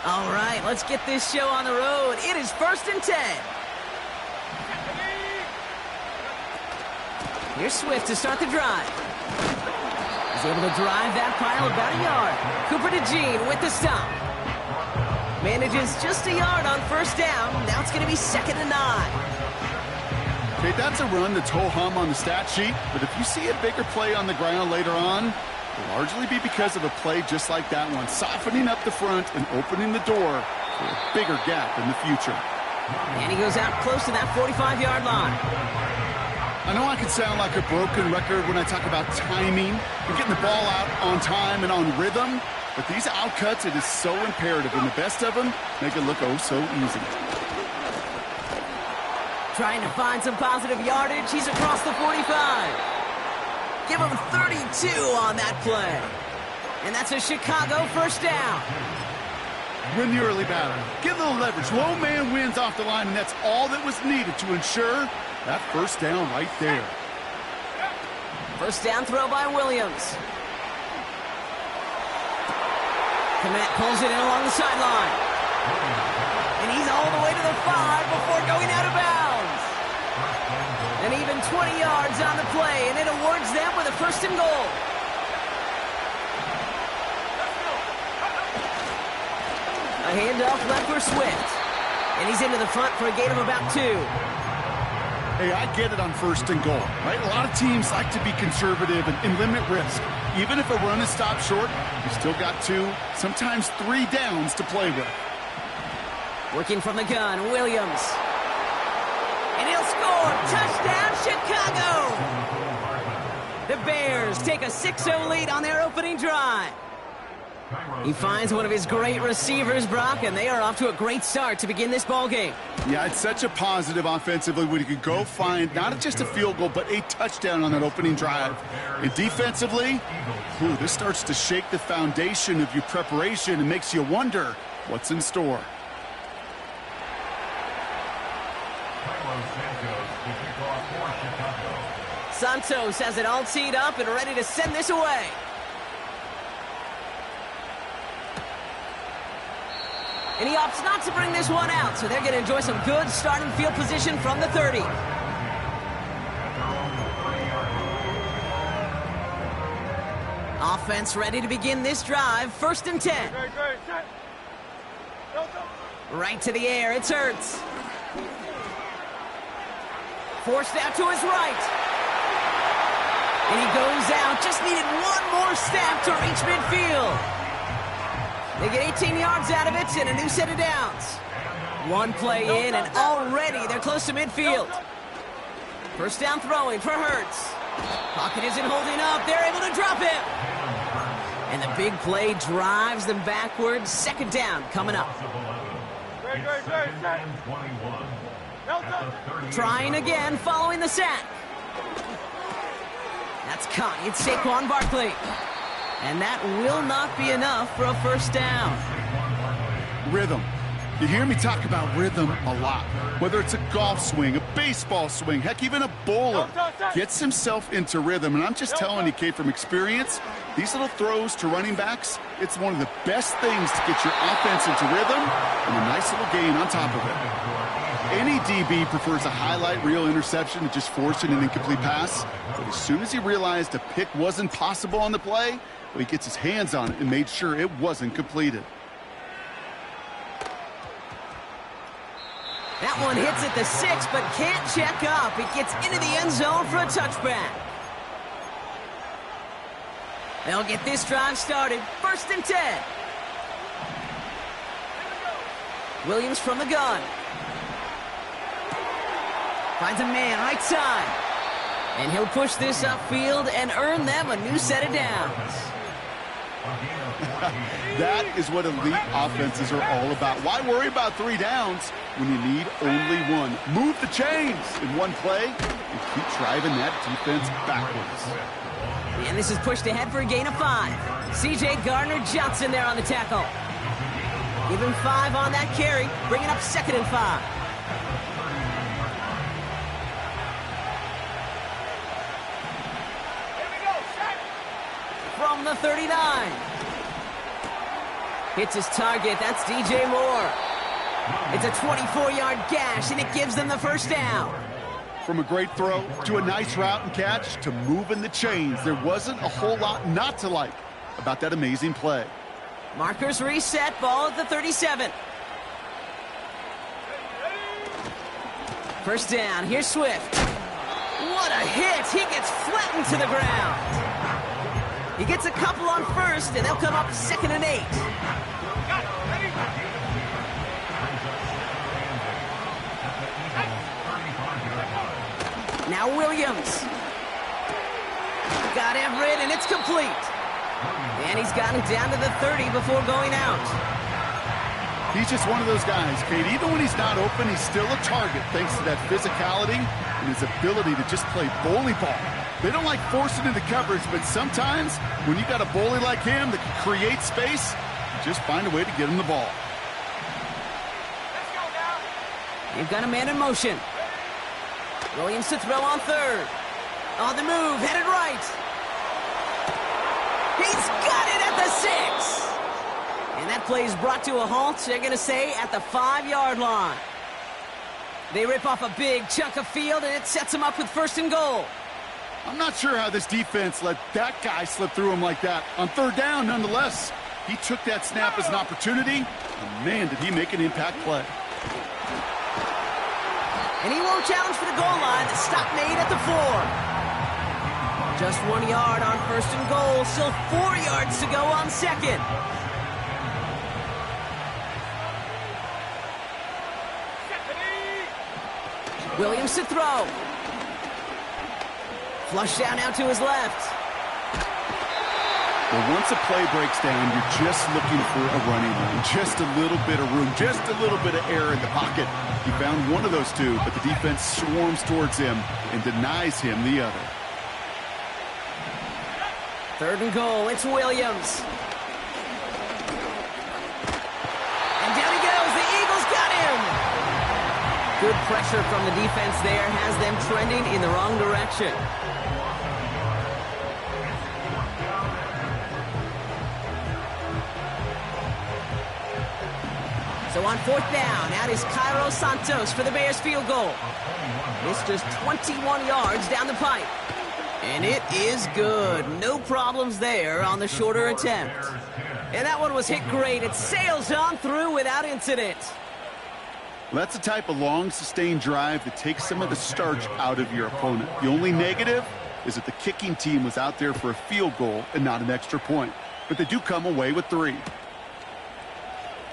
All right, let's get this show on the road. It is 1st and 10. Here's Swift to start the drive. He's able to drive that pile about a yard. Cooper DeJean with the stop. Manages just a yard on 1st down. Now it's going to be 2nd and 9. Okay, that's a run that's ho-hum on the stat sheet, but if you see a bigger play on the ground later on, it'll largely be because of a play just like that one, softening up the front and opening the door for a bigger gap in the future. And he goes out close to that 45-yard line. I know I can sound like a broken record when I talk about timing and getting the ball out on time and on rhythm, but these outcuts, it is so imperative, and the best of them make it look oh so easy. Trying to find some positive yardage. He's across the 45. Give him 32 on that play. And that's a Chicago 1st down. Win the early battle. Give a little leverage. Low man wins off the line, and that's all that was needed to ensure that 1st down right there. 1st down throw by Williams. Kmet pulls it in along the sideline. And he's all the way to the 5 before going out of bounds. And even 20 yards on the play, and it awards them with a 1st and goal. A handoff left for Swift. And he's into the front for a gain of about 2. Hey, I get it on 1st and goal, right? A lot of teams like to be conservative and limit risk. Even if a run is stopped short, you still got 2, sometimes 3 downs to play with. Working from the gun, Williams. And he'll score! Touchdown, Chicago! The Bears take a 6-0 lead on their opening drive. He finds one of his great receivers, Brock, and they are off to a great start to begin this ball game. Yeah, it's such a positive offensively when you can go find not just a field goal, but a touchdown on that opening drive. And defensively, this starts to shake the foundation of your preparation and makes you wonder what's in store. Santos has it all teed up and ready to send this away. And he opts not to bring this one out, so they're going to enjoy some good starting field position from the 30. Offense ready to begin this drive. 1st and 10. Right to the air. It's Hurts. Forced out to his right. And he goes out. Just needed one more step to reach midfield. They get 18 yards out of it and a new set of downs. One play in and already they're close to midfield. 1st down throwing for Hurts. Pocket isn't holding up. They're able to drop him. And the big play drives them backwards. 2nd down coming up. Trying again following the sack. That's caught. It's Saquon Barkley. And that will not be enough for a 1st down. Rhythm. You hear me talk about rhythm a lot. Whether it's a golf swing, a baseball swing, heck, even a bowler gets himself into rhythm. And I'm just telling you, Kate, from experience, these little throws to running backs, it's one of the best things to get your offense into rhythm and a nice little gain on top of it. Any DB prefers a highlight reel interception to just forcing an incomplete pass. But as soon as he realized a pick wasn't possible on the play, he gets his hands on it and made sure it wasn't completed. That one hits at the 6, but can't check up. It gets into the end zone for a touchback. They'll get this drive started. 1st and 10. Williams from the gun. Finds a man right side. And he'll push this upfield and earn them a new set of downs. That is what elite offenses are all about. Why worry about 3 downs when you need only one? Move the chains in one play and keep driving that defense backwards. And this is pushed ahead for a gain of 5. C.J. Gardner-Johnson there on the tackle. Give him 5 on that carry, bringing up 2nd and 5. From the 39. Hits his target. That's DJ Moore. It's a 24-yard gash, and it gives them the first down. From a great throw to a nice route and catch to moving the chains, there wasn't a whole lot not to like about that amazing play. Markers reset, ball at the 37. First down, here's Swift. What a hit! He gets flattened to the ground. He gets a couple on first, and they'll come up 2nd and 8. Now Williams. Got Everett, and it's complete. And he's got it down to the 30 before going out. He's just one of those guys, Kate. Even when he's not open, he's still a target thanks to that physicality and his ability to just play bully ball. They don't like forcing into coverage, but sometimes when you got a bully like him that can create space, you just find a way to get him the ball. They've got a man in motion. Williams to throw on 3rd. On the move, headed right. He's got it at the 6. And that play is brought to a halt, they're going to say, at the 5-yard line. They rip off a big chunk of field, and it sets them up with 1st and goal. I'm not sure how this defense let that guy slip through him like that. On 3rd down, nonetheless, he took that snap as an opportunity, and man, did he make an impact play. And he won't challenge for the goal line. The stop made at the 4. Just 1 yard on 1st and goal. Still 4 yards to go on 2nd. Williams to throw. Flush down out to his left. Well, once a play breaks down, you're just looking for a running room. Just a little bit of room. Just a little bit of air in the pocket. He found one of those two, but the defense swarms towards him and denies him the other. 3rd and goal. It's Williams. And down he goes. The Eagles got him. Good pressure from the defense there has them trending in the wrong direction. So on 4th down, out is Cairo Santos for the Bears field goal. It's just 21 yards down the pipe. And it is good. No problems there on the shorter attempt. And that one was hit great. It sails on through without incident. Well, that's the type of long, sustained drive that takes some of the starch out of your opponent. The only negative is that the kicking team was out there for a field goal and not an extra point. But they do come away with 3.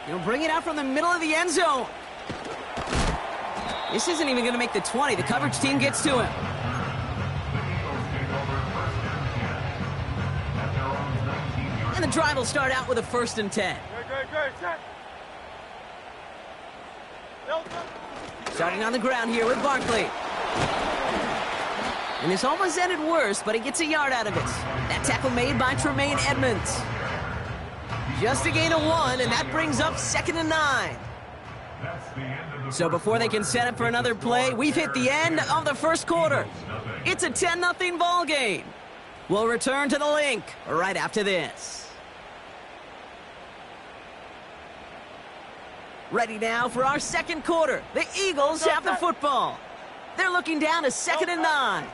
He'll bring it out from the middle of the end zone. This isn't even going to make the 20. The coverage team gets to him. And the drive will start out with a 1st and 10. Starting on the ground here with Barkley. And this almost ended worse, but he gets a yard out of it. That tackle made by Tremaine Edmonds. Just a gain of 1, and that brings up 2nd and 9. So before they can set up for another play, we've hit the end of the 1st quarter. It's a 10-0 ball game. We'll return to the link right after this. Ready now for our 2nd quarter. The Eagles have the football. They're looking down to 2nd and 9.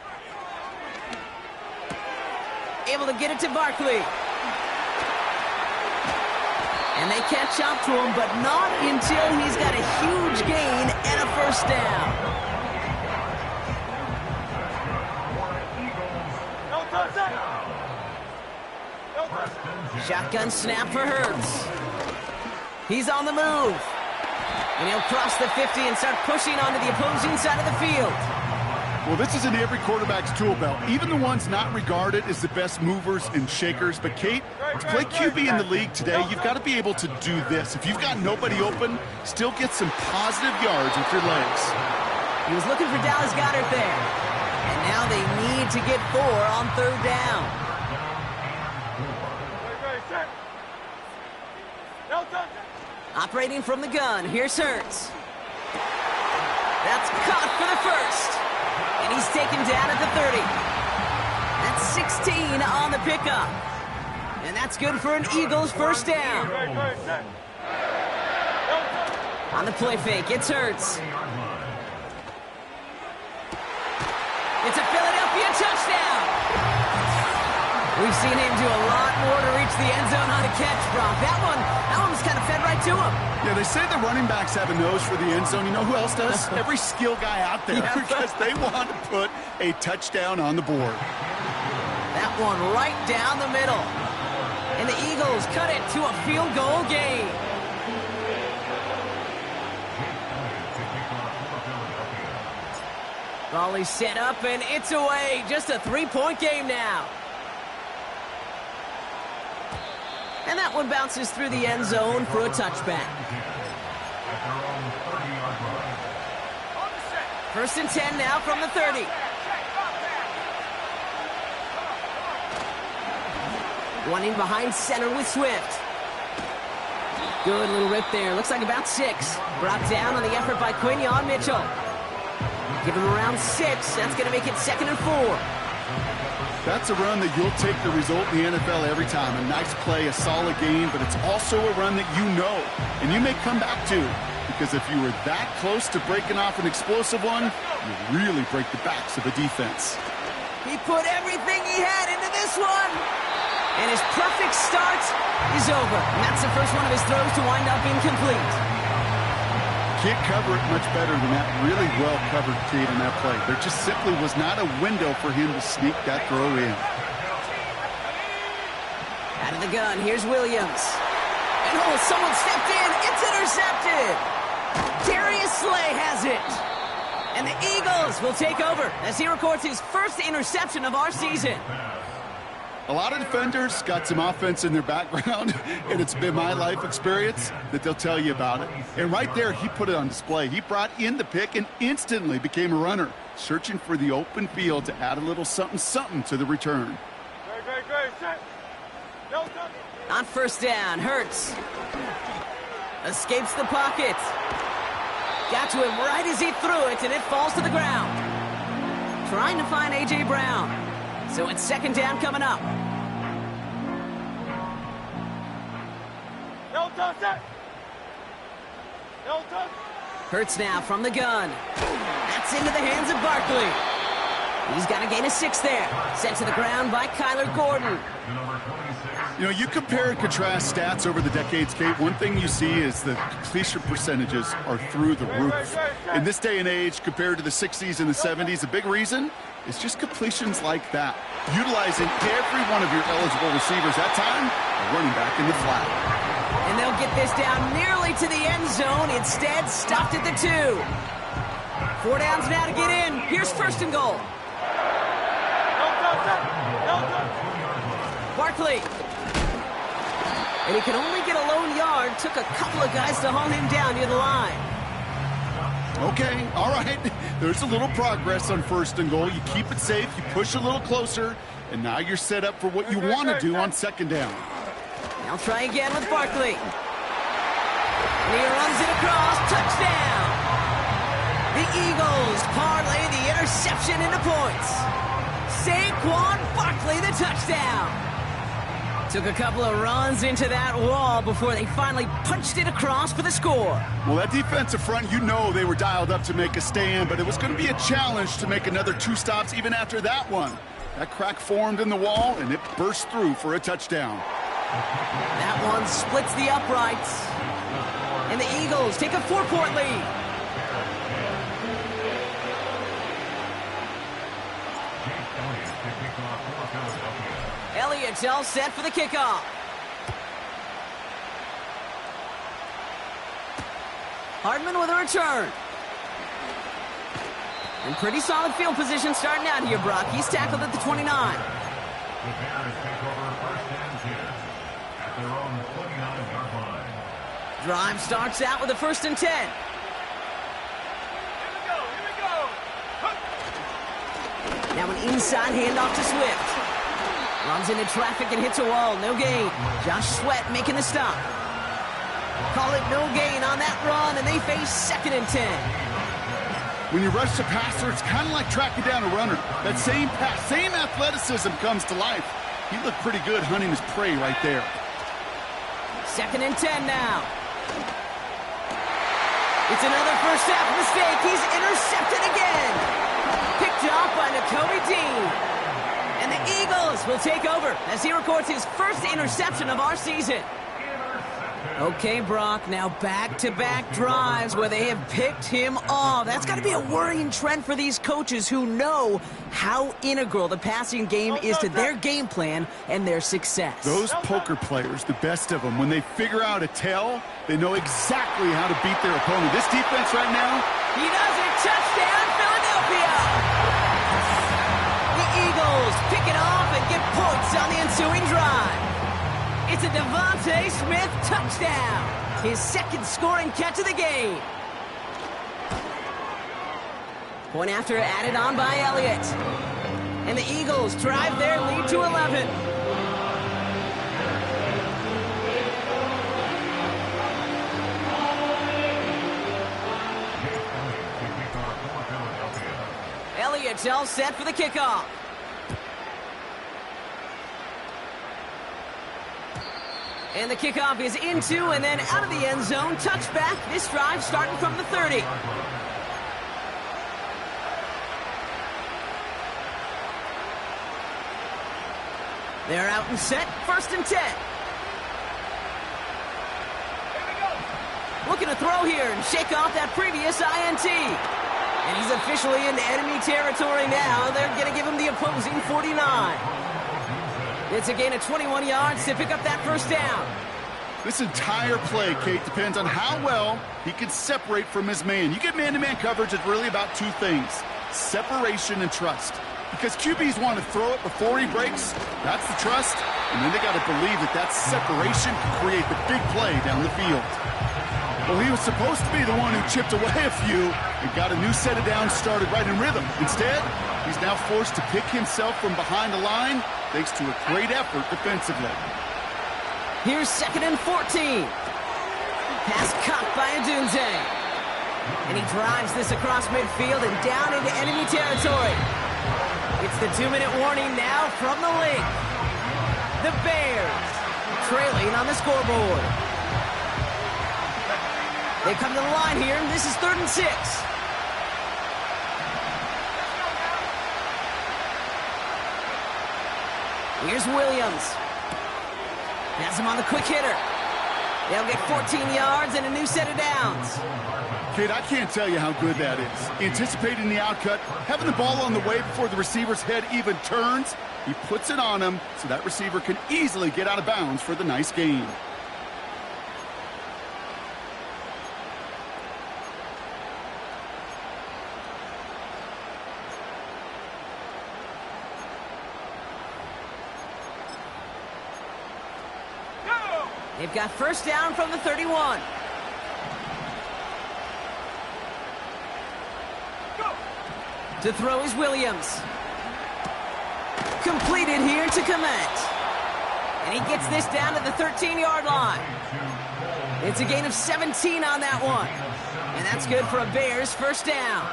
Able to get it to Barkley. And they catch up to him, but not until he's got a huge gain and a 1st down. Shotgun snap for Hurts. He's on the move. And he'll cross the 50 and start pushing onto the opposing side of the field. Well, this is in every quarterback's tool belt, even the ones not regarded as the best movers and shakers. But, Kate, to play QB in the league today, you've got to be able to do this. If you've got nobody open, still get some positive yards with your legs. He was looking for Dallas Goedert there. And now they need to get 4 on 3rd down. Operating from the gun, here's Hurts. That's caught for the 1st. And he's taken down at the 30. That's 16 on the pickup. And that's good for an Eagles first down. On the play fake, it's Hurts. It's a Philadelphia touchdown. We've seen him do a lot more to reach the end zone on a catch, Brock. That one was kind of fed right to him. Yeah, they say the running backs have a nose for the end zone. You know who else does? Every skill guy out there, because they want to put a touchdown on the board. That one right down the middle. And the Eagles cut it to a field goal game. Volley set up, and it's away. Just a 3-point game now. And that one bounces through the end zone for a touchback. 1st and 10 now from the 30. One in behind center with Swift. Good little rip there. Looks like about 6. Brought down on the effort by Quinyon Mitchell. Give him around 6. That's going to make it 2nd and 4. That's a run that you'll take the result in the NFL every time. A nice play, a solid game, but it's also a run that you know, and you may come back to, because if you were that close to breaking off an explosive one, you really break the backs of the defense. He put everything he had into this one, and his perfect start is over. And that's the first one of his throws to wind up incomplete. Can't cover it much better than that. Really well covered, Cade, in that play. There just simply was not a window for him to sneak that throw in. Out of the gun, here's Williams. And someone stepped in. It's intercepted. Darius Slay has it. And the Eagles will take over as he records his first interception of our season. A lot of defenders got some offense in their background, and it's been my life experience that they'll tell you about it. And right there, he put it on display. He brought in the pick and instantly became a runner, searching for the open field to add a little something to the return. On 1st down, Hurts escapes the pocket. Got to him right as he threw it, and it falls to the ground. Trying to find A.J. Brown. So it's 2nd down coming up. Hurts now from the gun. That's into the hands of Barkley. He's got to gain a 6 there. Sent to the ground by Kyler Gordon. You know, you compare and contrast stats over the decades, Kate. One thing you see is the completion percentages are through the roof. In this day and age, compared to the 60s and the 70s, a big reason is just completions like that. Utilizing every one of your eligible receivers that time, running back in the flat. And they'll get this down nearly to the end zone. Instead, stopped at the 2. 4 downs now to get in. Here's 1st and goal. Barkley. And he could only get a lone yard. Took a couple of guys to haul him down near the line. Okay, all right. There's a little progress on 1st and goal. You keep it safe, you push a little closer, and now you're set up for what you want to do on 2nd down. They'll try again with Barkley. And he runs it across. Touchdown! The Eagles parlay the interception into points. Saquon Barkley, the touchdown. Took a couple of runs into that wall before they finally punched it across for the score. Well, that defensive front, you know they were dialed up to make a stand, but it was going to be a challenge to make another 2 stops even after that one. That crack formed in the wall, and it burst through for a touchdown. That one splits the uprights. And the Eagles take a 4-point lead. Elliott's all set for the kickoff. Hardman with a return. In pretty solid field position starting out here, Brock. He's tackled at the 29. Drive starts out with a 1st and 10. Now an inside handoff to Swift. Runs into traffic and hits a wall. No gain. Josh Sweat making the stop. Call it no gain on that run, and they face 2nd and 10. When you rush the passer, it's kind of like tracking down a runner. That same pass, same athleticism comes to life. He looked pretty good hunting his prey right there. 2nd and 10 now. It's another first half mistake. He's intercepted again. Picked off by Nakobe Dean. And the Eagles will take over as he records his first interception of our season. Okay, Brock, now back-to-back drives where they have picked him off. That's got to be a worrying trend for these coaches who know how integral the passing game is to their game plan and their success. Those poker players, the best of them, when they figure out a tell, they know exactly how to beat their opponent. This defense right now... He does it! Touchdown, Philadelphia! The Eagles pick it off and get points on the ensuing drive. It's a Devontae Smith touchdown. His 2nd scoring catch of the game. Point after added on by Elliott. And the Eagles drive their lead to 11. Elliott's all set for the kickoff. And the kickoff is into and then out of the end zone. Touchback. This drive starting from the 30. They're out and set. 1st and 10. Looking to throw here and shake off that previous INT. And he's officially in enemy territory now. They're going to give him the opposing 49. It's a gain of 21 yards to pick up that first down. This entire play, Kate, depends on how well he can separate from his man. You get man-to-man coverage, it's really about 2 things: separation and trust. Because QBs want to throw it before he breaks, that's the trust, and then they got to believe that that separation can create the big play down the field. Well, he was supposed to be the one who chipped away a few and got a new set of downs started right in rhythm. Instead, he's now forced to pick himself from behind the line thanks to a great effort defensively. Here's 2nd and 14. Pass caught by Odunze. And he drives this across midfield and down into enemy territory. It's the 2-minute warning now from the link. The Bears trailing on the scoreboard. They come to the line here, and this is 3rd and 6. Here's Williams. Has him on the quick hitter. They'll get 14 yards and a new set of downs. Kid, I can't tell you how good that is. Anticipating the outcut, having the ball on the way before the receiver's head even turns, he puts it on him so that receiver can easily get out of bounds for the nice gain. They've got first down from the 31. To throw is Williams. Completed here to Kmet. And he gets this down to the 13-yard line. It's a gain of 17 on that one. And that's good for a Bears first down.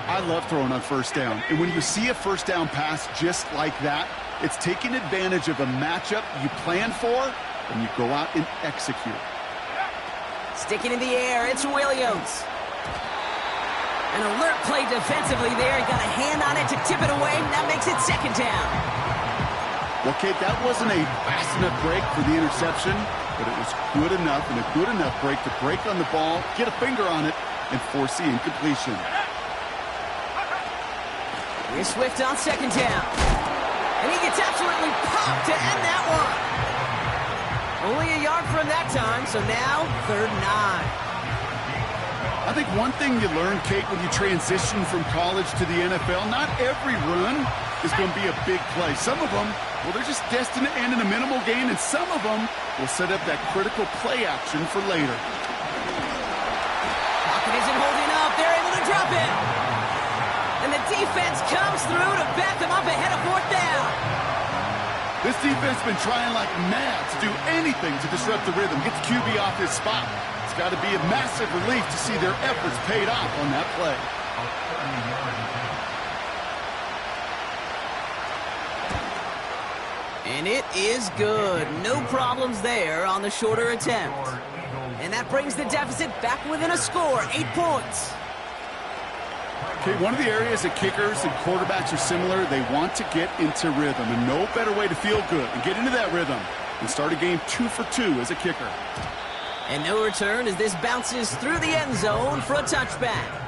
I love throwing on first down. And when you see a first down pass just like that, it's taking advantage of a matchup you plan for, and you go out and execute. Sticking in the air, it's Williams. An alert play defensively there. He got a hand on it to tip it away. That makes it 2nd down. Well, Kate, that wasn't a fast enough break for the interception, but it was good enough and a good enough break to break on the ball, get a finger on it, and force the incompletion. Here's Swift on 2nd down. And he gets absolutely popped to end that one. Only a yard from that time, so now 3rd and 9. I think one thing you learn, Kate, when you transition from college to the NFL, not every run is going to be a big play. Some of them, well, they're just destined to end in a minimal gain, and some of them will set up that critical play action for later. Pocket isn't holding up. They're able to drop it. And the defense comes through to back them up ahead of 4th down. This defense has been trying like mad to do anything to disrupt the rhythm, get the QB off his spot. It's got to be a massive relief to see their efforts paid off on that play. And it is good. No problems there on the shorter attempt. And that brings the deficit back within a score, 8 points. Okay, one of the areas that kickers and quarterbacks are similar, they want to get into rhythm. And no better way to feel good and get into that rhythm than start a game 2 for 2 as a kicker. And no return as this bounces through the end zone for a touchback.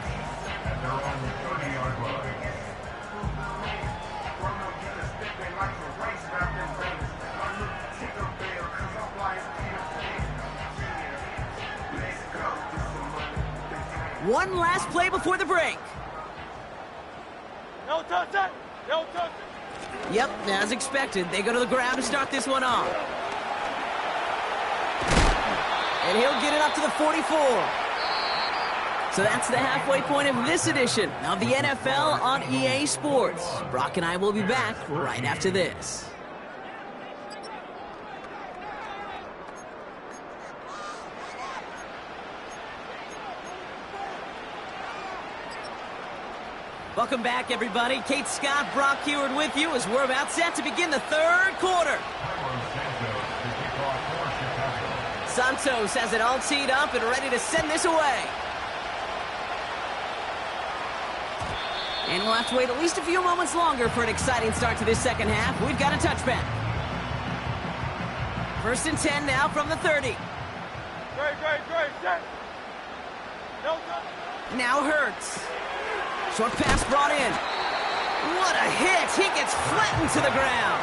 One last play before the break. No touchdown! No touchdown! Yep, as expected, they go to the ground to start this one off. And he'll get it up to the 44. So that's the halfway point of this edition of the NFL on EA Sports. Brock and I will be back right after this. Welcome back, everybody. Kate Scott, Brock Huard with you as we're about set to begin the third quarter. Santos has it all teed up and ready to send this away. And we'll have to wait at least a few moments longer for an exciting start to this second half. We've got a touchback. 1st and 10 now from the 30. Now Hurts. Short pass brought in. What a hit. He gets flattened to the ground.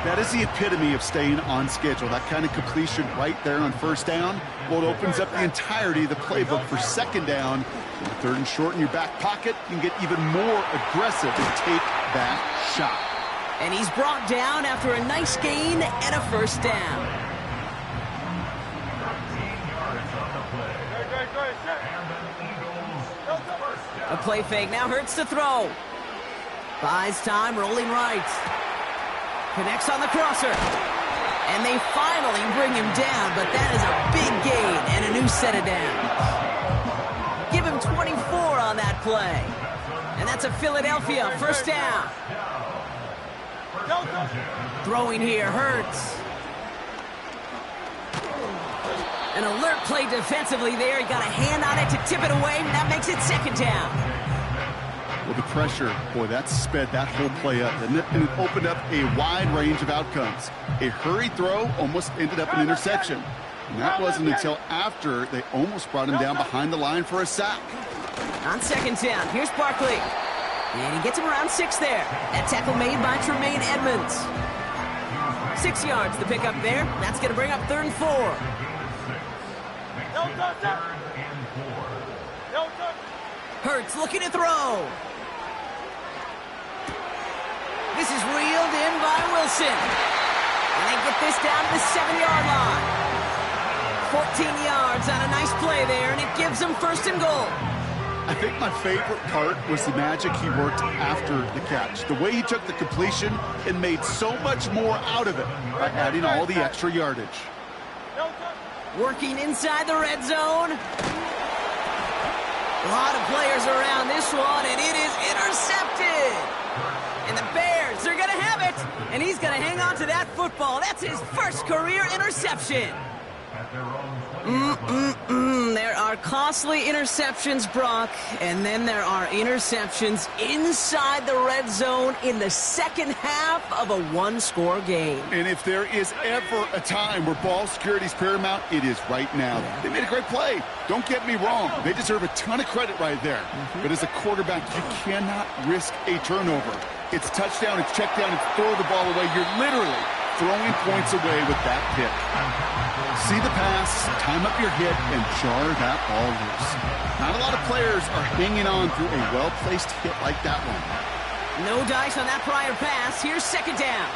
That is the epitome of staying on schedule. That kind of completion right there on first down. Well, it opens up the entirety of the playbook for second down. Third and short in your back pocket, you can get even more aggressive and take that shot. And he's brought down after a nice gain and a first down. A play fake now Hurts to throw. Buys time, rolling right. Connects on the crosser. And they finally bring him down, but that is a big gain and a new set of downs. Give him 24 on that play. And that's a Philadelphia first down. Throwing here, Hurts. An alert play defensively there. He got a hand on it to tip it away, and that makes it second down. Well, the pressure, boy, that sped that whole play up, didn't it? And it opened up a wide range of outcomes. A hurried throw almost ended up an interception. And that wasn't until after they almost brought him down behind the line for a sack. On second down, here's Barkley. And he gets him around 6 there. That tackle made by Tremaine Edmonds. 6 yards to pick up there. That's going to bring up 3rd and 4. Hurts looking to throw. This is reeled in by Wilson. And they get this down to the 7-yard line. 14 yards on a nice play there, and it gives them 1st and goal. I think my favorite part was the magic he worked after the catch. The way he took the completion and made so much more out of it by adding all the extra yardage. Working inside the red zone. A lot of players around this one, and it is intercepted. And the Bears, they're going to have it. And he's going to hang on to that football. That's his first career interception. There are costly interceptions, Brock, and then there are interceptions inside the red zone in the second half of a one-score game. And if there is ever a time where ball security is paramount, it is right now. They made a great play. Don't get me wrong. They deserve a ton of credit right there. But as a quarterback, you cannot risk a turnover. It's touchdown, it's check down, it's throw the ball away. You're literally throwing points away with that pick. See the pass, time up your hit, and jar that ball loose. Not a lot of players are hanging on through a well-placed hit like that one. No dice on that prior pass. Here's second down.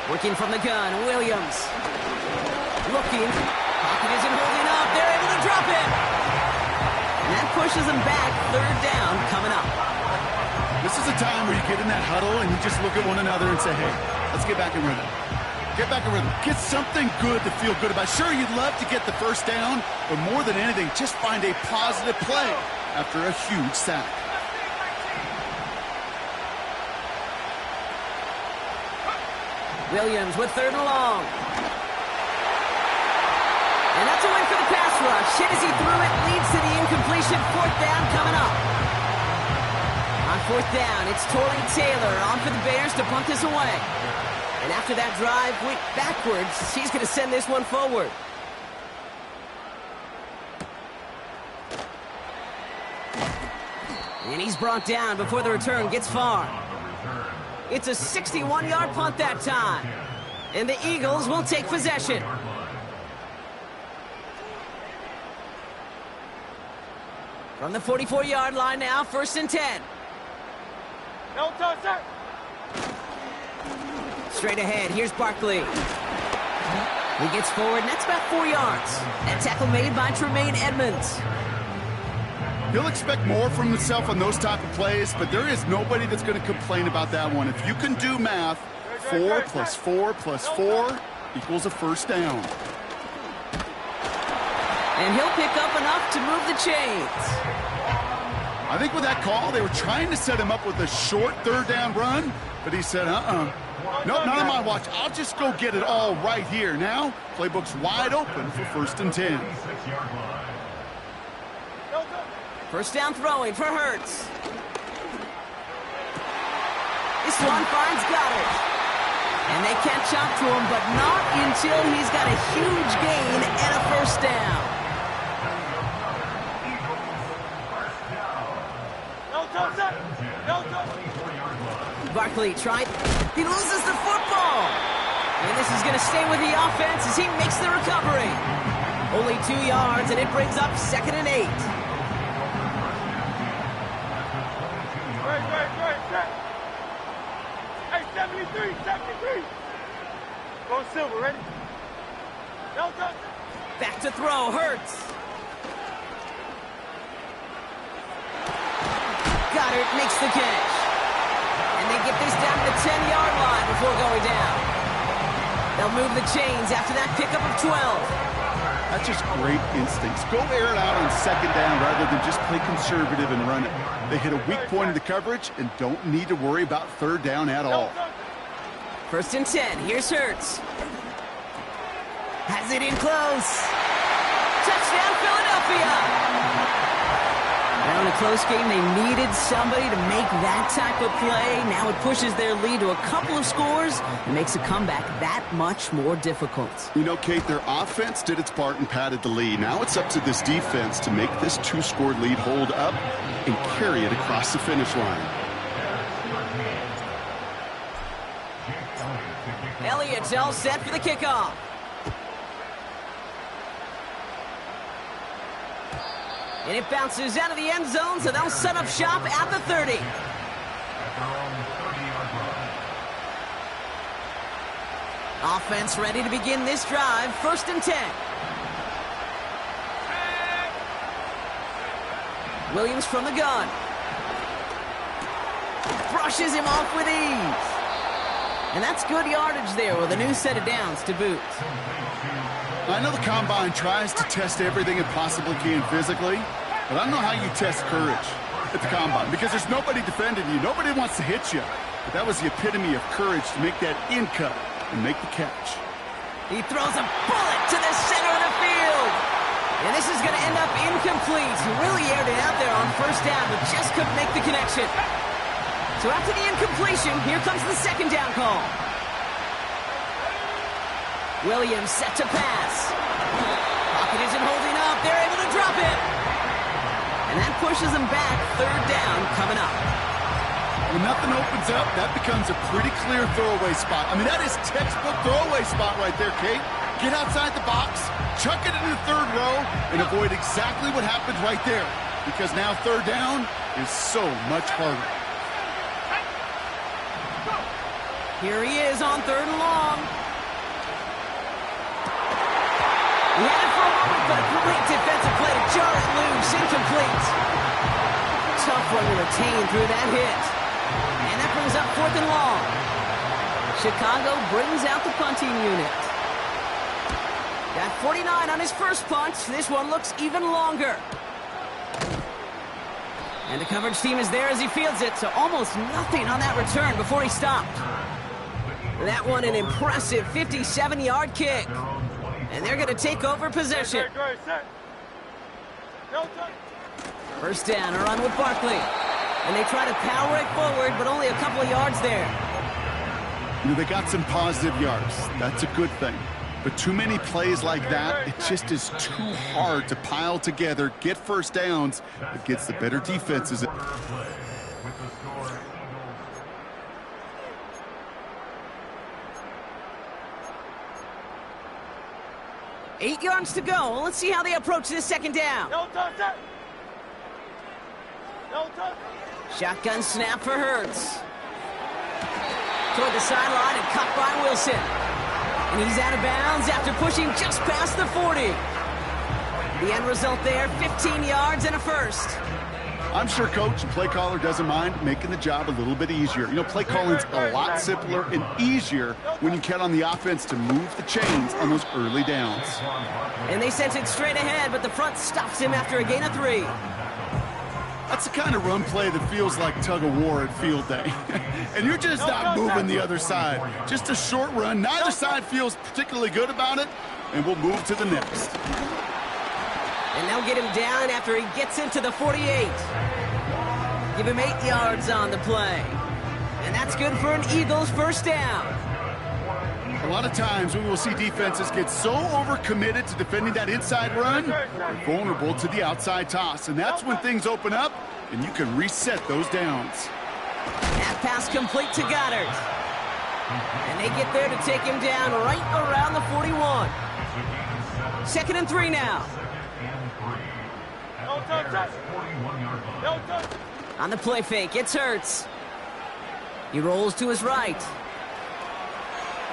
Working from the gun, Williams. Looking. Pocket isn't holding up. They're able to drop it. And that pushes them back. 3rd down coming up. This is a time where you get in that huddle and you just look at one another and say, hey, let's get back in rhythm. Get back in rhythm. Get something good to feel good about. Sure, you'd love to get the first down, but more than anything, just find a positive play after a huge sack. Williams with 3rd and long. And that's a win for the pass rush. Hit as he threw it, leads to the incompletion. 4th down coming up. On 4th down, it's Torrey Taylor on for the Bears to punt this away. And after that drive went backwards, he's going to send this one forward. And he's brought down before the return gets far. It's a 61-yard punt that time. And the Eagles will take possession. From the 44-yard line now, 1st and 10. No touch, sir. Straight ahead, here's Barkley. He gets forward, and that's about 4 yards. That tackle made by Tremaine Edmonds. He'll expect more from himself on those type of plays, but there is nobody that's going to complain about that one. If you can do math, 4 plus 4 plus 4 equals a 1st down. And he'll pick up enough to move the chains. I think with that call, they were trying to set him up with a short 3rd down run, but he said, nope, not on my watch. I'll just go get it all right here. Now, playbook's wide open for 1st and 10. 1st down throwing for Hurts. This one finds Goddard. And they catch up to him, but not until he's got a huge gain and a 1st down. Barkley tried. He loses the football. And this is going to stay with the offense as he makes the recovery. Only 2 yards, and it brings up 2nd and 8. Hey, 73, 73. Go Silver, ready? No touch. Back to throw, Hurts. Goddard makes the catch. And they get this down to the 10-yard line before going down. They'll move the chains after that pickup of 12. That's just great instincts. Go air it out on 2nd down rather than just play conservative and run it. They hit a weak point in the coverage and don't need to worry about 3rd down at all. 1st and 10. Here's Hurts. Has it in close. Touchdown, Philadelphia. Now in a close game, they needed somebody to make that type of play. Now it pushes their lead to a couple of scores and makes a comeback that much more difficult. You know, Kate, their offense did its part and padded the lead. Now it's up to this defense to make this 2-score lead hold up and carry it across the finish line. Elliott's all set for the kickoff. And it bounces out of the end zone, so they'll set up shop at the 30. Offense ready to begin this drive. 1st and 10. Williams from the gun. Brushes him off with ease. And that's good yardage there with a new set of downs to boot. I know the Combine tries to test everything it possibly can physically, but I don't know how you test courage at the Combine because there's nobody defending you. Nobody wants to hit you. But that was the epitome of courage to make that in cut and make the catch. He throws a bullet to the center of the field. And this is going to end up incomplete. He really aired it out there on 1st down, but just couldn't make the connection. So after the incompletion, here comes the 2nd down call. Williams set to pass. Pocket isn't holding up. They're able to drop it. And that pushes them back. 3rd down coming up. When nothing opens up, that becomes a pretty clear throwaway spot. I mean, that is textbook throwaway spot right there, Kate. Get outside the box, chuck it into the 3rd row, and avoid exactly what happened right there. Because now 3rd down is so much harder. Here he is on 3rd and long. He had it for a moment, but a complete defensive play to jar it loose. Incomplete. Tough one to retain through that hit. And that brings up 4th and long. Chicago brings out the punting unit. Got 49 on his first punt. This one looks even longer. And the coverage team is there as he fields it, so almost nothing on that return before he stopped. That one an impressive 57-yard kick. And they're going to take over possession. First down, a run with Barkley. And they try to power it forward, but only a couple of yards there. You know, they got some positive yards. That's a good thing. But too many plays like that, it just is too hard to pile together, get first downs against the better defenses. 8 yards to go. Let's see how they approach this second down. Shotgun snap for Hurts. Toward the sideline and caught by Wilson. And he's out of bounds after pushing just past the 40. The end result there, 15 yards and a first. I'm sure coach and play caller doesn't mind making the job a little bit easier. You know, play calling's a lot simpler and easier when you count on the offense to move the chains on those early downs. And they sent it straight ahead, but the front stops him after a gain of 3. That's the kind of run play that feels like tug-of-war at field day. And you're just not moving the other side. Just a short run. Neither side feels particularly good about it, and we'll move to the next. And they'll get him down after he gets into the 48. Give him 8 yards on the play. And that's good for an Eagles first down. A lot of times we will see defenses get so overcommitted to defending that inside run, they're vulnerable to the outside toss. And that's when things open up, and you can reset those downs. That pass complete to Goddard. And they get there to take him down right around the 41. 2nd and 3 now. On the play fake, it's Hurts. He rolls to his right.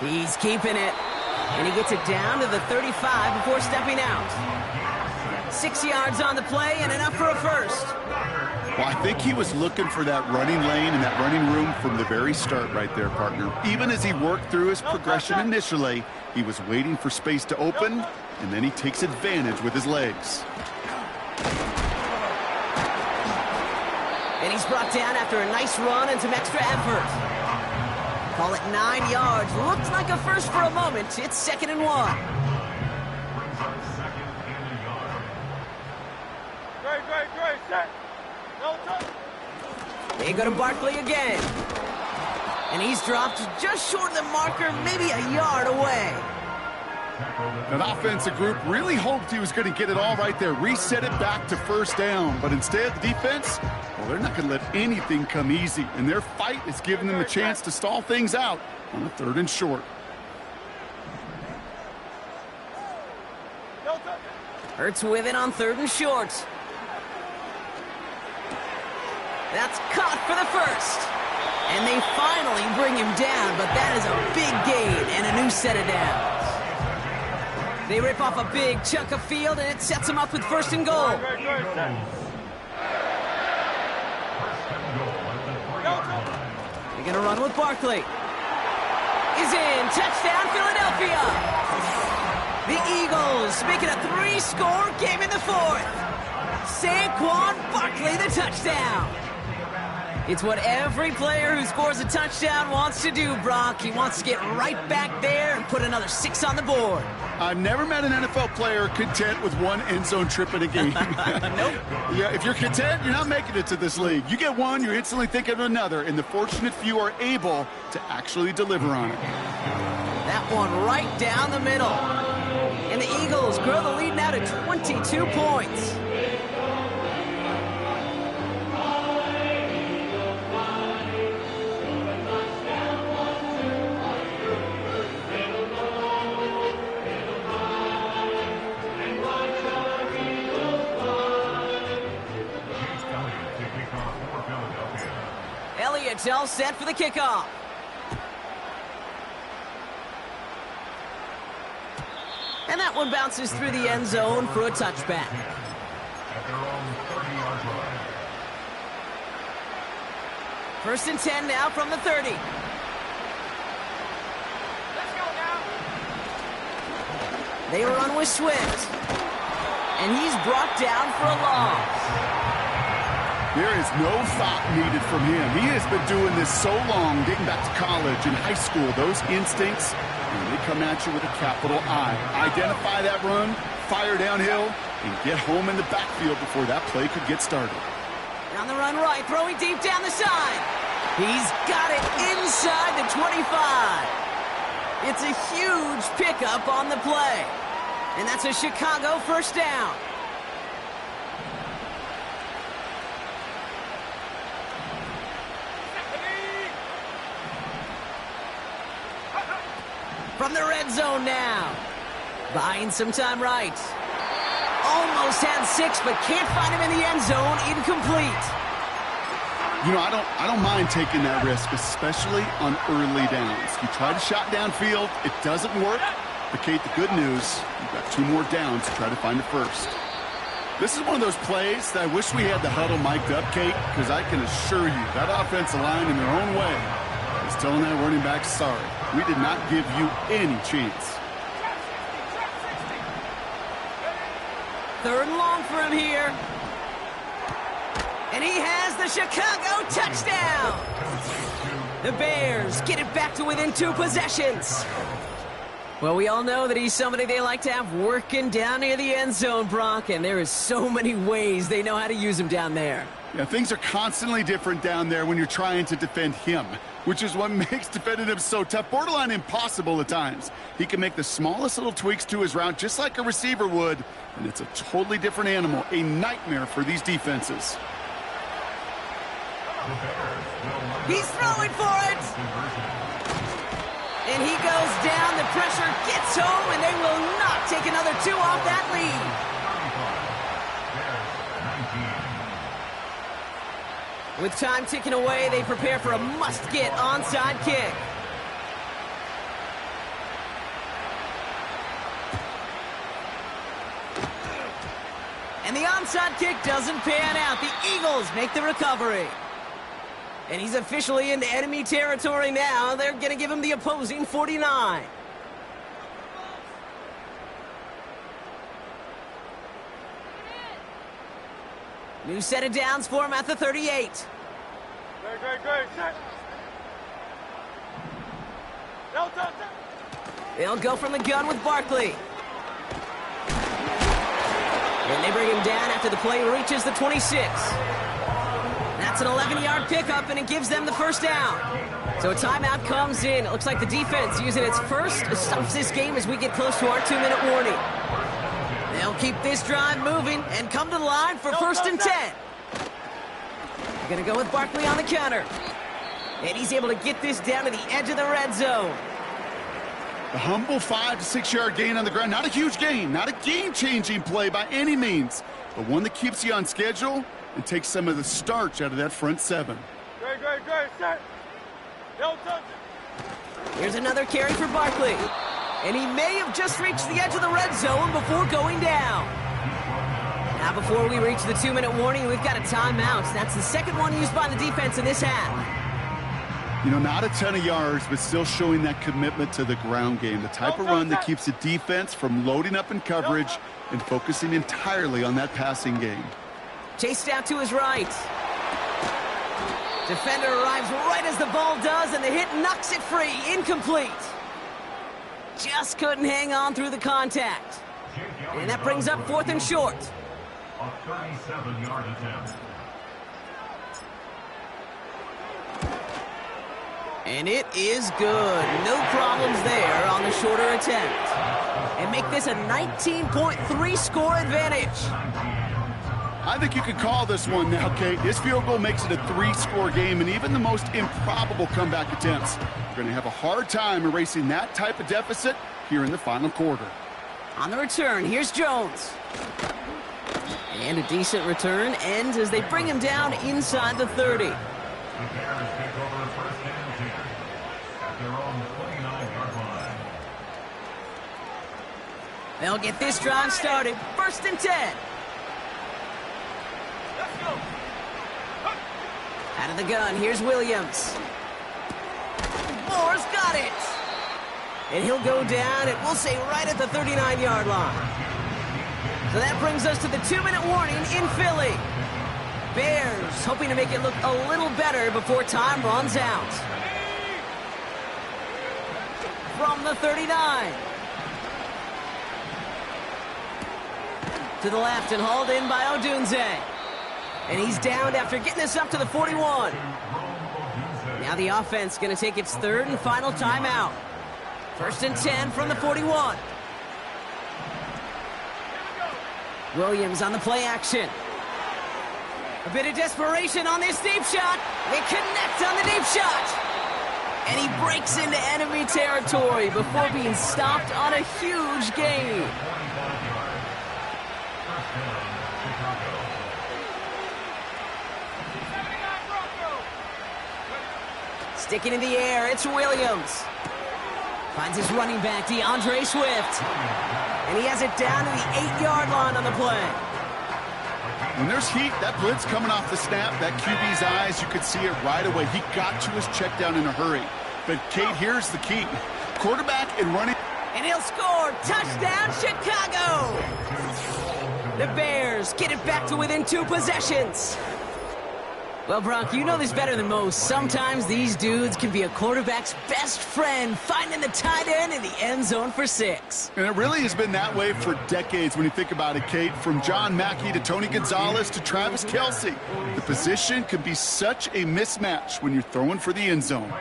He's keeping it. And he gets it down to the 35 before stepping out. 6 yards on the play and enough for a first. Well, I think he was looking for that running lane and that running room from the very start right there, partner. Even as he worked through his progression initially, he was waiting for space to open, and then he takes advantage with his legs. And he's brought down after a nice run and some extra effort. Call it 9 yards. Looked like a first for a moment. It's 2nd and 1. They go to Barkley again. And he's dropped just short of the marker, maybe a yard away. That offensive group really hoped he was going to get it all right there, reset it back to first down. But instead, the defense, well, they're not going to let anything come easy. And their fight is giving them a chance to stall things out on the 3rd and short. Hurts with it on 3rd and short. That's caught for the first. And they finally bring him down, but that is a big gain and a new set of downs. They rip off a big chunk of field, and it sets them up with 1st and goal. They're going to run with Barkley. He's in. Touchdown, Philadelphia. The Eagles make it a 3-score game in the 4th. Saquon Barkley, the touchdown. It's what every player who scores a touchdown wants to do, Brock. He wants to get right back there and put another 6 on the board. I've never met an NFL player content with one end zone trip in a game. Nope. Yeah, if you're content, you're not making it to this league. You get one, you're instantly thinking of another, and the fortunate few are able to actually deliver on it. That one right down the middle. And the Eagles grow the lead now to 22 points. Elliott's all set for the kickoff. And that one bounces through the end zone for a touchback. First and 10 now from the 30. Let's go now. They run with Swift. And he's brought down for a loss. There is no thought needed from him. He has been doing this so long, dating back to college and high school. Those instincts, when they come at you with a capital I. Identify that run, fire downhill, and get home in the backfield before that play could get started. On the run right, throwing deep down the side. He's got it inside the 25. It's a huge pickup on the play. And that's a Chicago first down. From the red zone now. Buying some time right. Almost had 6, but can't find him in the end zone. Incomplete. You know, I don't mind taking that risk, especially on early downs. You try to shot downfield, it doesn't work. But Kate, the good news, you've got 2 more downs to try to find a first. This is one of those plays that I wish we had the huddle mic'd up, Kate, because I can assure you that offensive line in their own way is telling that running back, sorry, we did not give you any chance. 3rd and long for him here. And he has the Chicago touchdown. The Bears get it back to within 2 possessions. Well, we all know that he's somebody they like to have working down near the end zone, Brock, and there is so many ways they know how to use him down there. Yeah, things are constantly different down there when you're trying to defend him, which is what makes defending him so tough, borderline impossible at times. He can make the smallest little tweaks to his route just like a receiver would, and it's a totally different animal, a nightmare for these defenses. He's throwing for it! And he goes down, the pressure gets home, and they will not take another 2 off that lead. With time ticking away, they prepare for a must-get onside kick. And the onside kick doesn't pan out. The Eagles make the recovery. And he's officially into enemy territory now. They're going to give him the opposing 49. New set of downs for him at the 38. Great. Set. No, touch. They'll go from the gun with Barkley. And they bring him down after the play reaches the 26. That's an 11-yard pickup, and it gives them the first down. So a timeout comes in. It looks like the defense using its first stops this game as we get close to our 2-minute warning. They'll keep this drive moving and come to the line for 1st and 10. They're going to go with Barkley on the counter. And he's able to get this down to the edge of the red zone. A humble 5 to 6 yard gain on the ground. Not a huge gain, not a game-changing play by any means, but one that keeps you on schedule and takes some of the starch out of that front 7. Great. Set. No touch. Here's another carry for Barkley. And he may have just reached the edge of the red zone before going down. Now, before we reach the 2-minute warning, we've got a timeout. That's the second one used by the defense in this half. You know, not a ton of yards, but still showing that commitment to the ground game. The type of run that keeps the defense from loading up in coverage and focusing entirely on that passing game. Chased out to his right. Defender arrives right as the ball does, and the hit knocks it free. Incomplete. Just couldn't hang on through the contact. And that brings up 4th and short. A 37-yard attempt. And it is good. No problems there on the shorter attempt. And make this a 19.3 score advantage. I think you could call this one now, Kate. This field goal makes it a 3-score game, and even the most improbable comeback attempts are going to have a hard time erasing that type of deficit here in the final quarter. On the return, here's Jones. And a decent return ends as they bring him down inside the 30. The Bears take over 1st and 10 at their own 29-yard line. They'll get this drive started. 1st and 10. Out of the gun, here's Williams. Moore's got it. And he'll go down, and we'll say right at the 39-yard line. So that brings us to the 2-minute warning in Philly. Bears hoping to make it look a little better before time runs out. From the 39. To the left and hauled in by Odunze. And he's downed after getting this up to the 41. Now the offense going to take its third and final timeout. 1st and 10 from the 41. Williams on the play action. A bit of desperation on this deep shot. They connect on the deep shot. And he breaks into enemy territory before being stopped on a huge gain. Sticking in the air, it's Williams. Finds his running back, DeAndre Swift. And he has it down to the 8-yard line on the play. When there's heat, that blitz coming off the snap, that QB's eyes, you could see it right away. He got to his check down in a hurry. But, Kate, here's the key. Quarterback and running. And he'll score. Touchdown, Chicago! The Bears get it back to within 2 possessions. Well, Bronk, you know this better than most. Sometimes these dudes can be a quarterback's best friend, finding the tight end in the end zone for 6. And it really has been that way for decades when you think about it, Kate. From John Mackey to Tony Gonzalez to Travis Kelce. The position can be such a mismatch when you're throwing for the end zone.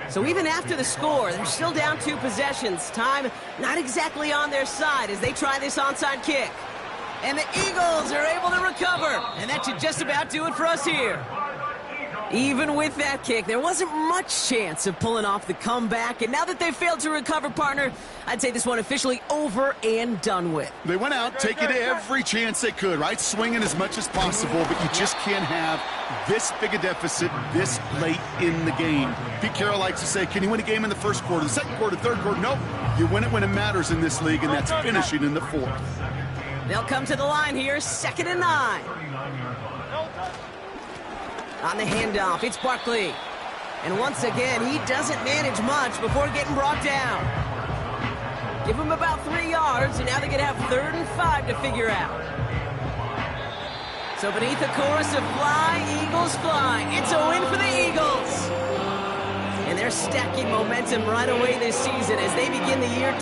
So even after the score, they're still down 2 possessions. Time not exactly on their side as they try this onside kick. And the Eagles are able to recover. And that should just about do it for us here. Even with that kick, there wasn't much chance of pulling off the comeback. And now that they failed to recover, partner, I'd say this one officially over and done with. They went out taking every chance they could, right? Swinging as much as possible, but you just can't have this big a deficit this late in the game. Pete Carroll likes to say, can you win a game in the first quarter, the second quarter, third quarter? Nope. You win it when it matters in this league, and that's finishing in the 4th. They'll come to the line here, 2nd and 9. On the handoff, it's Barkley. And once again, he doesn't manage much before getting brought down. Give him about 3 yards, and now they're going to have 3rd and 5 to figure out. So beneath the chorus of Fly, Eagles Fly, it's a win for the Eagles. And they're stacking momentum right away this season as they begin the year